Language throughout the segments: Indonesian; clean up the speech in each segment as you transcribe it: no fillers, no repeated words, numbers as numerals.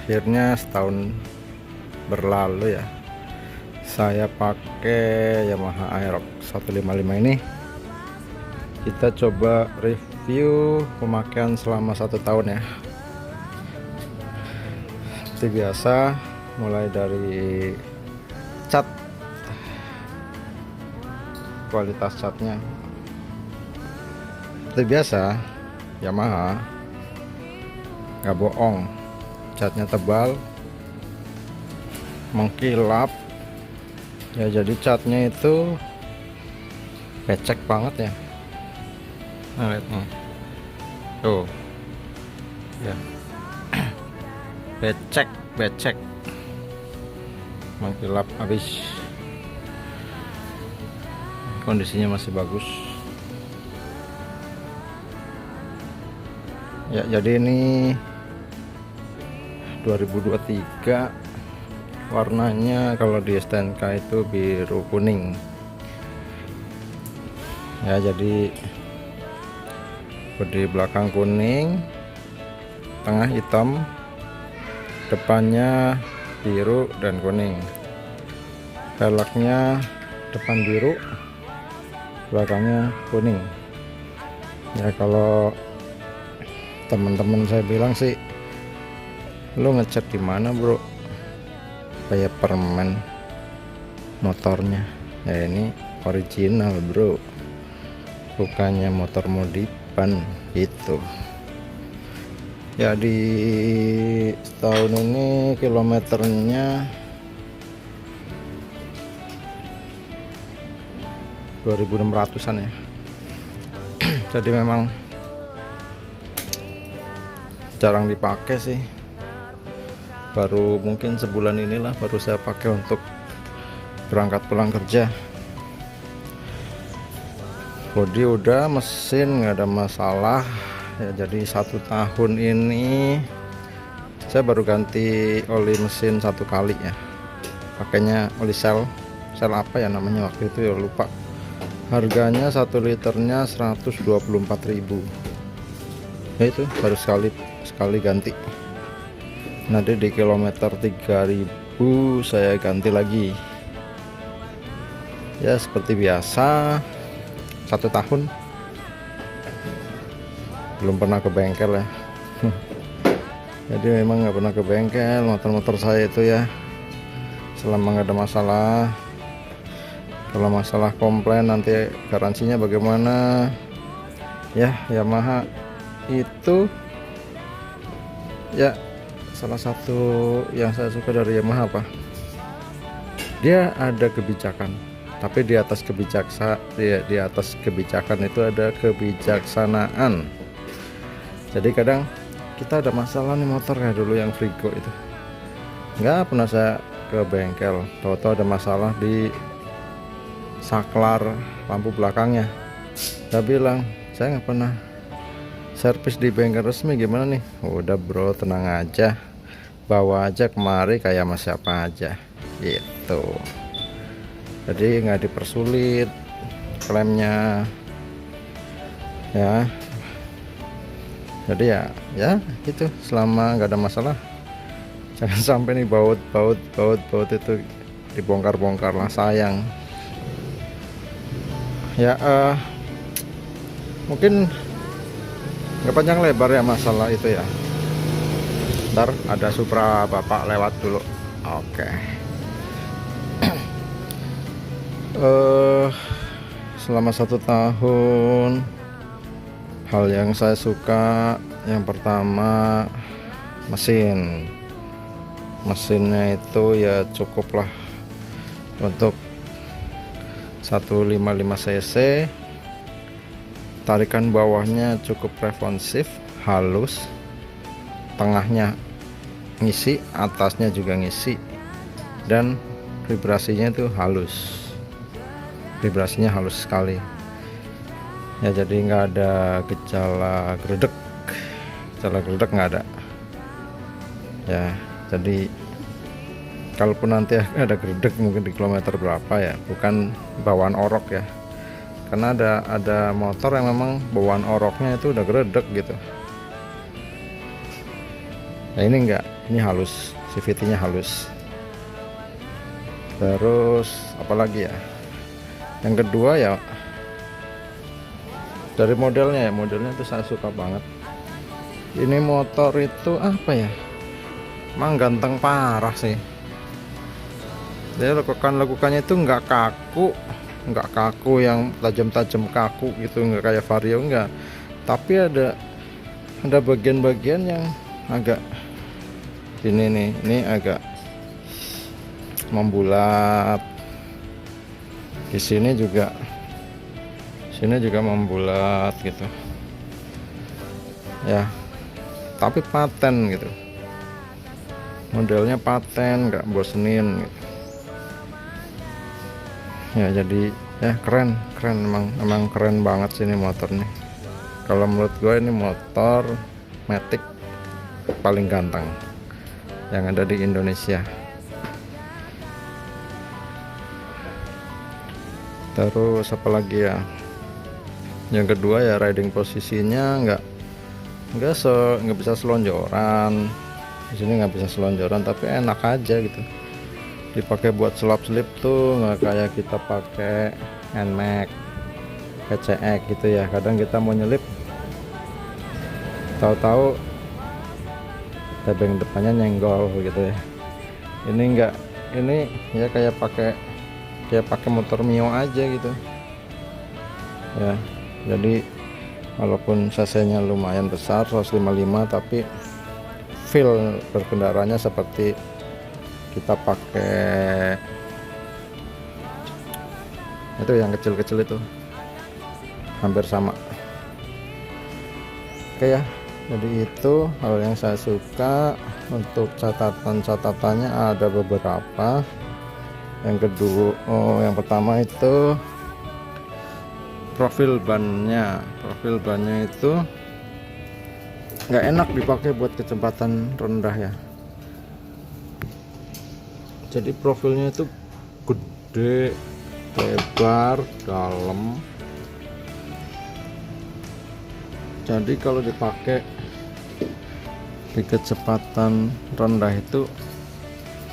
akhirnya setahun berlalu ya, saya pakai Yamaha Aerox 155 ini. Kita coba review pemakaian selama 1 tahun ya. Seperti biasa, mulai dari cat, kualitas catnya seperti biasa. Yamaha nggak bohong, catnya tebal, mengkilap ya, jadi catnya itu becek banget ya. Nah, lihat nih tuh ya, becek mengkilap habis. Kondisinya masih bagus ya. Jadi ini 2023, warnanya kalau di STNK itu biru kuning ya. Jadi bodi belakang kuning, tengah hitam, depannya biru dan kuning. Velgnya depan biru, belakangnya kuning ya. Kalau teman-teman saya bilang sih, lu ngecat di mana bro, kayak permen motornya ya. Ini original bro, bukannya motor modifan itu ya. Di setahun ini kilometernya 2600-an ya. Jadi memang jarang dipakai sih, baru mungkin sebulan inilah baru saya pakai untuk berangkat pulang kerja. Bodi udah, mesin nggak ada masalah ya. Jadi 1 tahun ini saya baru ganti oli mesin 1 kali ya, pakainya oli sel apa ya namanya waktu itu ya, lupa. Harganya 1 liternya 124.000 ya. Itu baru sekali ganti. Nanti di kilometer 3000 saya ganti lagi ya. Seperti biasa, 1 tahun belum pernah ke bengkel ya. Jadi memang nggak pernah ke bengkel motor-motor saya itu ya, selama nggak ada masalah. Kalau masalah komplain nanti garansinya bagaimana ya. Yamaha itu ya, salah satu yang saya suka dari Yamaha apa, dia ada kebijakan, tapi di atas kebijakan itu ada kebijaksanaan. Jadi kadang kita ada masalah nih motor, kayak dulu yang Frigo itu, nggak pernah saya ke bengkel, tahu-tahu ada masalah di saklar lampu belakangnya. Saya bilang saya nggak pernah servis di bengkel resmi, gimana nih? Udah bro, tenang aja, bawa aja kemari kayak sama siapa aja gitu. Jadi nggak dipersulit klaimnya ya. Jadi ya gitu, selama nggak ada masalah jangan sampai nih baut itu dibongkar lah, sayang ya. Mungkin nggak panjang lebar ya masalah itu ya. Ntar ada Supra bapak lewat dulu. Oke. Selama 1 tahun, hal yang saya suka yang pertama mesinnya itu ya cukup lah untuk 155 cc. Tarikan bawahnya cukup responsif, halus, tengahnya ngisi, atasnya juga ngisi, dan vibrasinya itu halus, vibrasinya halus sekali ya. Jadi nggak ada gejala geredek nggak ada ya. Jadi kalaupun nanti ada geredek mungkin di kilometer berapa ya, bukan bawaan orok ya, karena ada motor yang memang bawaan oroknya itu udah geredek gitu Nah ini enggak, ini halus, CVT nya halus. Terus apalagi ya, yang kedua ya dari modelnya ya, modelnya itu saya suka banget. Ini motor itu apa ya, emang ganteng parah sih. Jadi lekukannya itu nggak kaku yang tajam-tajam kaku gitu, nggak kayak Vario, enggak, tapi ada bagian-bagian yang agak ini nih, ini agak membulat. Di sini juga membulat gitu ya, tapi paten gitu, modelnya paten, nggak bosenin gitu ya. Jadi ya keren emang keren banget sih ini motor nih. Kalau menurut gue ini motor Matic paling ganteng yang ada di Indonesia. Terus apalagi ya, yang kedua ya riding posisinya nggak bisa selonjoran. Di sini nggak bisa selonjoran, tapi enak aja gitu dipakai buat selap-selip tuh, nggak kayak kita pakai NMAX, PCX gitu ya. Kadang kita mau nyelip, tahu-tahu tebeng depannya nyenggol gitu ya. Ini enggak, ini ya kayak pakai motor Mio aja gitu ya. Jadi walaupun cc-nya lumayan besar 155, tapi feel berkendaranya seperti kita pakai itu yang kecil-kecil itu, hampir sama. Oke ya, jadi itu hal yang saya suka. Untuk catatannya ada beberapa. Yang kedua, yang pertama itu profil bannya itu nggak enak dipakai buat kecepatan rendah ya. Jadi profilnya itu gede, lebar, dalam. Jadi kalau dipakai di kecepatan rendah itu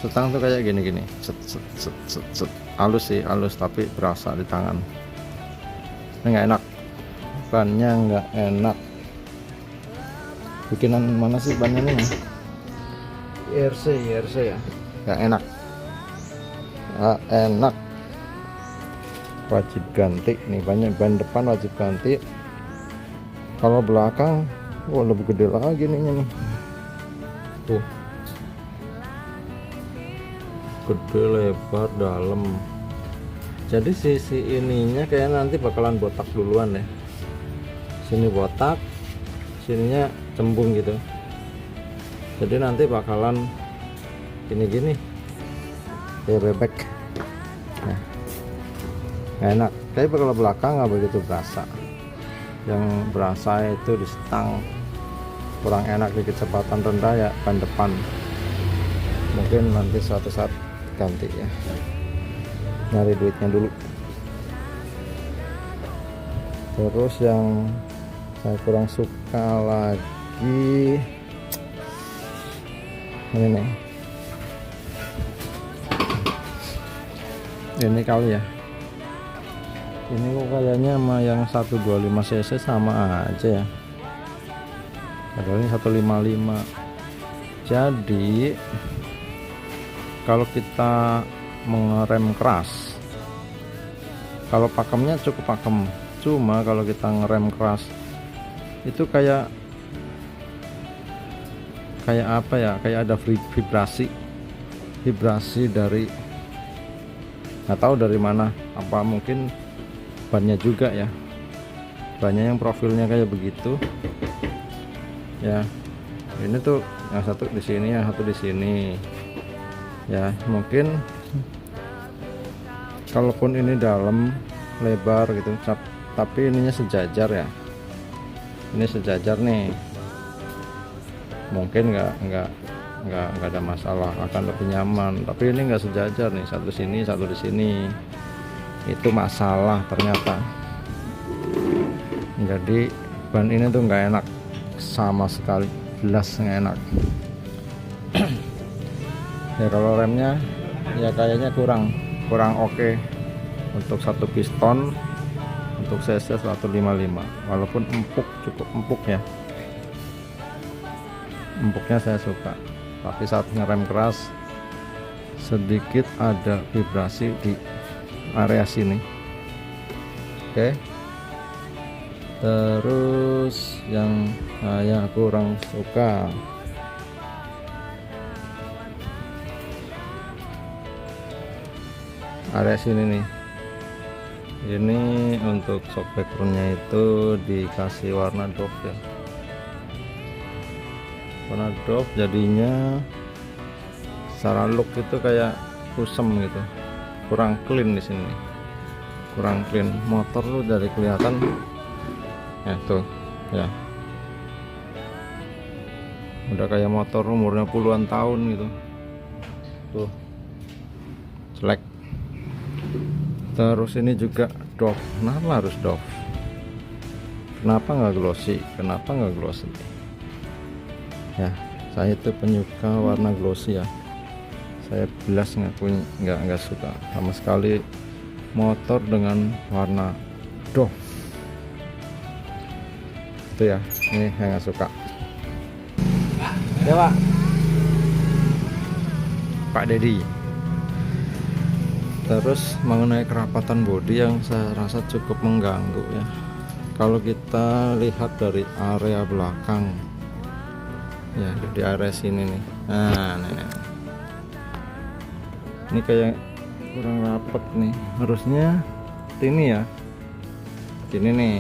setang tuh kayak gini, halus sih, halus, tapi berasa di tangan. Ini nggak enak, bannya nggak enak. Bikinan mana sih bannya nih? IRC ya, nggak enak, wajib ganti nih. Banyak ban depan wajib ganti. Kalau belakang lebih gede lagi nih tuh, gede, lebar, dalam. Jadi sisi ininya kayak nanti bakalan botak duluan ya. Sini botak, sininya cembung gitu. Jadi nanti bakalan gini kayak bebek. Nah, nggak enak. Tapi kalau belakang nggak begitu berasa. Yang berasa itu di stang. Kurang enak di kecepatan rendah ya, ban depan. Mungkin nanti suatu saat ganti ya, nyari duitnya dulu. Terus yang saya kurang suka lagi ini nih, ini kali ya, ini kok kayaknya sama yang 125 cc sama aja ya, padahal ini 155. Jadi kalau kita mengerem keras, kalau pakemnya cukup pakem, cuma kalau kita ngerem keras itu kayak apa ya, kayak ada vibrasi dari, nggak tahu dari mana, apa mungkin bannya juga ya, bannya yang profilnya kayak begitu ya. Ini tuh yang satu di sini, yang satu di sini ya. Mungkin kalaupun ini dalam, lebar gitu, tapi ininya sejajar ya, ini sejajar nih, mungkin nggak ada masalah, akan lebih nyaman. Tapi ini nggak sejajar nih, satu sini satu di sini, itu masalah ternyata. Jadi ban ini tuh nggak enak sama sekali, jelas nggak enak. ya. Kalau remnya ya kayaknya kurang oke untuk satu piston untuk cc 155, walaupun empuk, cukup empuk ya, empuknya saya suka, tapi saat ngerem keras sedikit ada vibrasi di area sini. Oke. Terus yang saya kurang suka area sini nih. Ini untuk shock backgroundnya itu dikasih warna doff ya, warna doff, jadinya secara look itu kayak kusem gitu, kurang clean di sini, kurang clean. Motor lu dari kelihatan ya tuh ya, udah kayak motor umurnya puluhan tahun gitu tuh, jelek. Terus ini juga doff. Kenapa harus doff? Kenapa nggak glossy? Kenapa nggak glossy? Ya, saya itu penyuka warna glossy ya. Saya belas ngakuin nggak suka sama sekali motor dengan warna doff. Itu ya, ini saya nggak suka. Ya Pak Dedi. Terus mengenai kerapatan bodi yang saya rasa cukup mengganggu ya. Kalau kita lihat dari area belakang ya, di area sini nih, nah ini kayak kurang rapet nih, harusnya ini ya gini nih,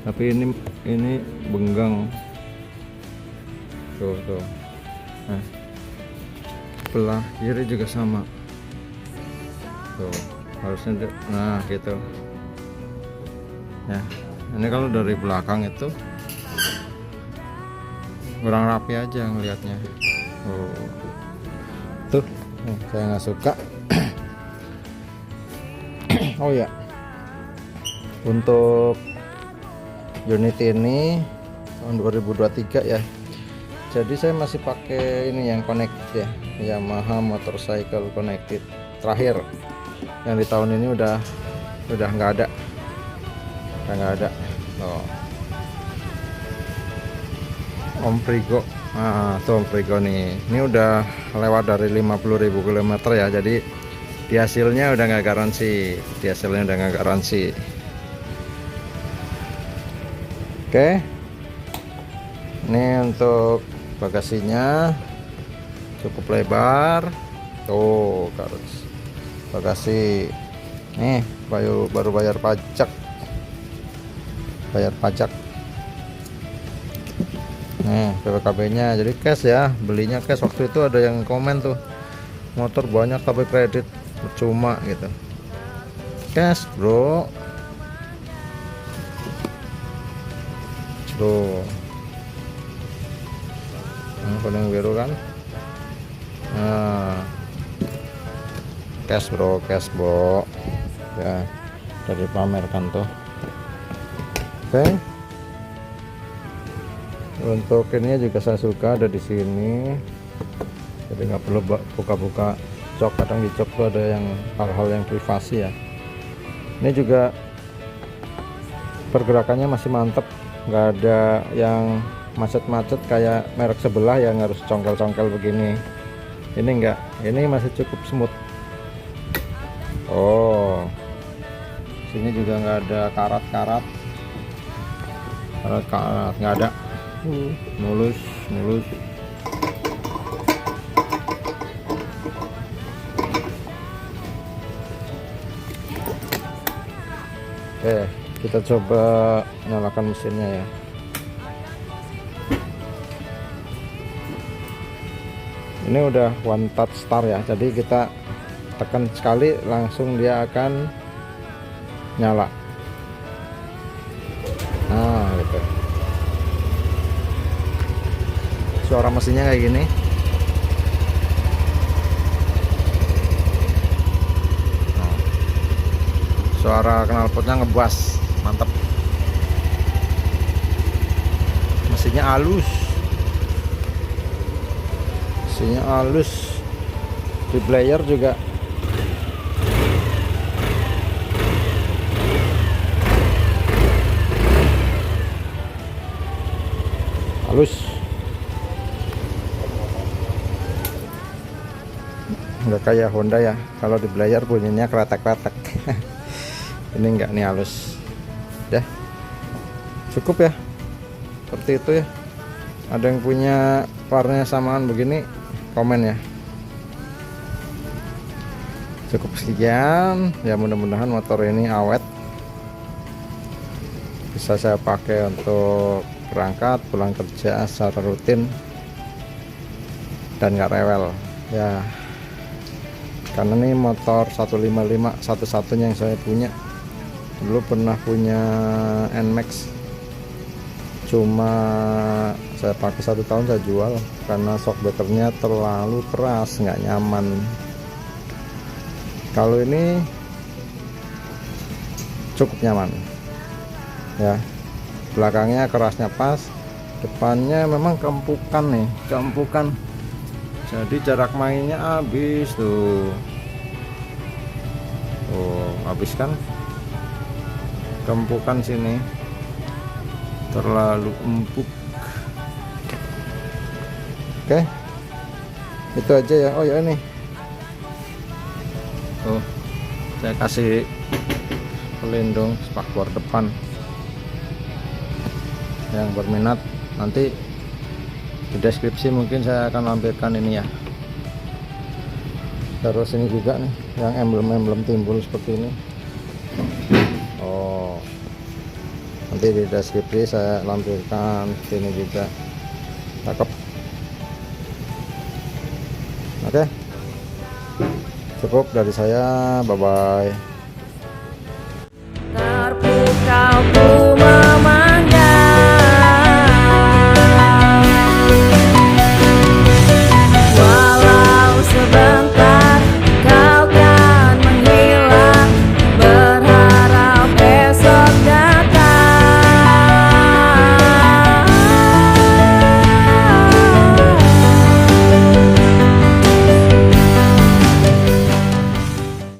tapi ini benggang tuh. Nah, sebelah kiri juga sama tuh, harusnya nah gitu ya. Ini kalau dari belakang itu kurang rapi aja ngelihatnya. Tuh saya nggak suka. Oh ya, untuk unit ini tahun 2023 ya, jadi saya masih pakai ini yang connected ya, Yamaha Motorcycle Connected terakhir. Yang di tahun ini udah nggak ada, oh. Om Prigo, tuh Om Prigo nih, ini udah lewat dari 50.000 km ya, jadi di hasilnya udah nggak garansi, Oke, ini untuk bagasinya cukup lebar tuh, bagasi nih baru bayar pajak, nih PPKB nya, jadi cash ya, belinya cash. Waktu itu ada yang komen tuh, motor banyak tapi kredit percuma gitu. Cash bro, kuning biru kan, nah cash bro ya, udah dipamerkan tuh. Oke. Untuk ini juga saya suka ada di sini, jadi nggak perlu buka-buka jok. Kadang di jok tuh ada yang hal-hal yang privasi ya. Ini juga pergerakannya masih mantep, nggak ada yang macet-macet kayak merek sebelah yang harus congkel-congkel begini. Ini enggak, ini masih cukup smooth. Oh, sini juga nggak ada karat, nggak ada, mulus. Oke, kita coba nyalakan mesinnya ya. Ini udah one touch start ya, jadi kita tekan sekali langsung dia akan nyala. Nah gitu, suara mesinnya kayak gini. Nah, suara knalpotnya ngebas, mantap. Mesinnya halus, suspensinya halus, di player juga halus, nggak kayak Honda ya, kalau di player bunyinya kretek-kretek. Ini enggak, nih halus. Udah cukup ya, seperti itu ya. Ada yang punya warnanya samaan begini, komen ya. Cukup sekian ya, mudah-mudahan motor ini awet, bisa saya pakai untuk berangkat pulang kerja secara rutin dan nggak rewel ya. Karena ini motor 155 satu-satunya yang saya punya. Dulu pernah punya NMAX, cuma saya pakai 1 tahun saya jual karena shockbreakernya terlalu keras, nggak nyaman. Kalau ini cukup nyaman ya, belakangnya kerasnya pas, depannya memang keempukan nih, keempukan, jadi jarak mainnya habis tuh. Oh, habis kan, keempukan sini terlalu empuk. Oke, itu aja ya. Oh ya, ini tuh saya kasih pelindung spakbor depan. Yang berminat nanti di deskripsi mungkin saya akan lampirkan ini ya. Terus ini juga nih yang emblem-emblem timbul seperti ini. Oh, nanti di deskripsi saya lampirkan sini juga. Cakep. Oke, cukup dari saya. Bye bye.